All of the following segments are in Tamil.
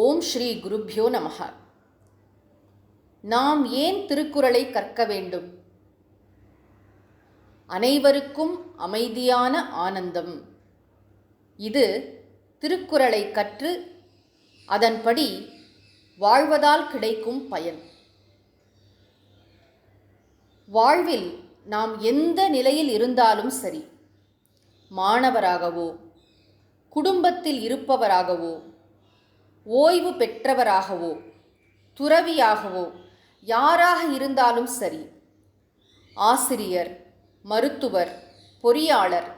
ஓம் ஸ்ரீ குருப்யோ நமஹ. நாம் ஏன் திருக்குறளை கற்க வேண்டும்? அனைவருக்கும் அமைதியான ஆனந்தம். இது திருக்குறளை கற்று அதன்படி வாழ்வதால் கிடைக்கும் பயன். வாழ்வில் நாம் எந்த நிலையில் இருந்தாலும் சரி, மாணவராகவோ குடும்பத்தில் இருப்பவராகவோ ஓய்வு பெற்றவராகவோ துறவியாகவோ யாராக இருந்தாலும் சரி, ஆசிரியர், மருத்துவர், பொறியாளர்,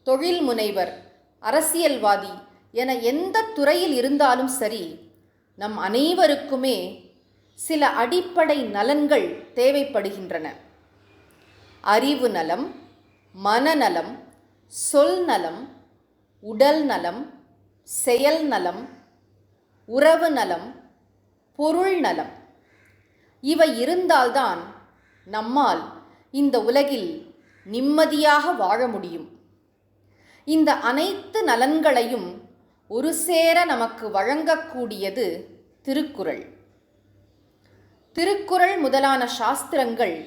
தொழில் முனைவர், அரசியல்வாதி என எந்த துறையில் இருந்தாலும் சரி, நம் அனைவருக்குமே சில அடிப்படை நலன்கள் தேவைப்படுகின்றன. அறிவு நலம், மனநலம், சொல் நலம், உடல் நலம், செயல் நலம், உறவு நலம், பொருள் நலம். இவை இருந்தால்தான் நம்மால் இந்த உலகில் நிம்மதியாக வாழ முடியும். இந்த அனைத்து நலன்களையும் ஒரு சேர நமக்கு வழங்கக்கூடியது திருக்குறள். திருக்குறள் முதலான சாஸ்திரங்கள்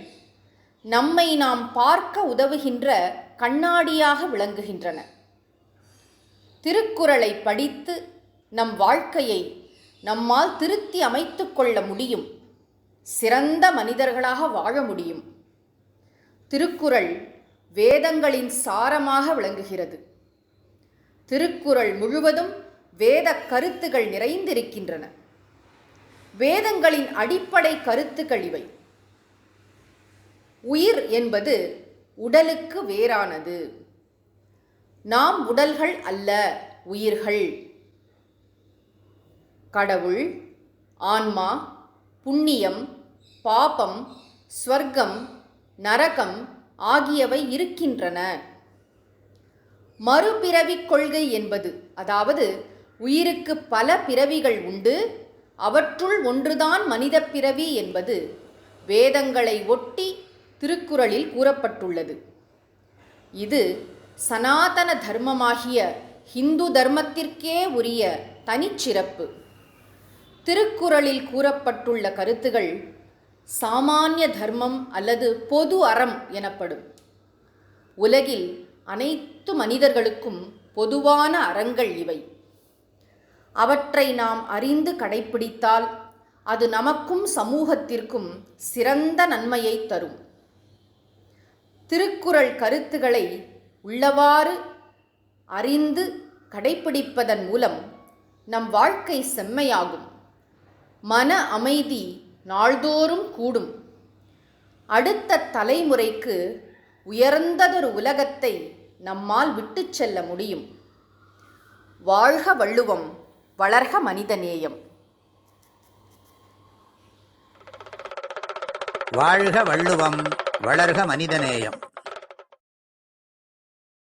நம்மை நாம் பார்க்க உதவுகின்ற கண்ணாடியாக விளங்குகின்றன. திருக்குறளை படித்து நம் வாழ்க்கையை நம்மால் திருத்தி அமைத்து கொள்ள முடியும். சிறந்த மனிதர்களாக வாழ முடியும். திருக்குறள் வேதங்களின் சாரமாக விளங்குகிறது. திருக்குறள் முழுவதும் வேத கருத்துகள் நிறைந்திருக்கின்றன. வேதங்களின் அடிப்படை கருத்துக்கள் இவை. உயிர் என்பது உடலுக்கு வேறானது. நாம் உடல்கள் அல்ல, உயிர்கள். கடவுள், ஆன்மா, புண்ணியம், பாபம், ஸ்வர்க்கம், நரகம் ஆகியவை இருக்கின்றன. மறுபிறவிக் கொள்கை என்பது, அதாவது உயிருக்கு பல பிறவிகள் உண்டு, அவற்றுள் ஒன்றுதான் மனித பிறவி என்பது வேதங்களை ஒட்டி திருக்குறளில் கூறப்பட்டுள்ளது. இது சனாதன தர்மமாகிய ஹிந்து தர்மத்திற்கே உரிய தனிச்சிறப்பு. திருக்குறளில் கூறப்பட்டுள்ள கருத்துகள் சாமானிய தர்மம் அல்லது பொது அறம் எனப்படும். உலகில் அனைத்து மனிதர்களுக்கும் பொதுவான அறங்கள் இவை. அவற்றை நாம் அறிந்து கடைப்பிடித்தால் அது நமக்கும் சமூகத்திற்கும் சிறந்த நன்மையை தரும். திருக்குறள் கருத்துக்களை உள்ளவாறு அறிந்து கடைப்பிடிப்பதன் மூலம் நம் வாழ்க்கை செம்மையாகும். மன அமைதி நாள்தோறும் கூடும். அடுத்த தலைமுறைக்கு உயர்ந்ததொரு உலகத்தை நம்மால் விட்டுச் செல்ல முடியும். வாழ்க வள்ளுவம், வளர்க மனிதநேயம். வாழ்க வள்ளுவம், வளர்க மனிதநேயம்.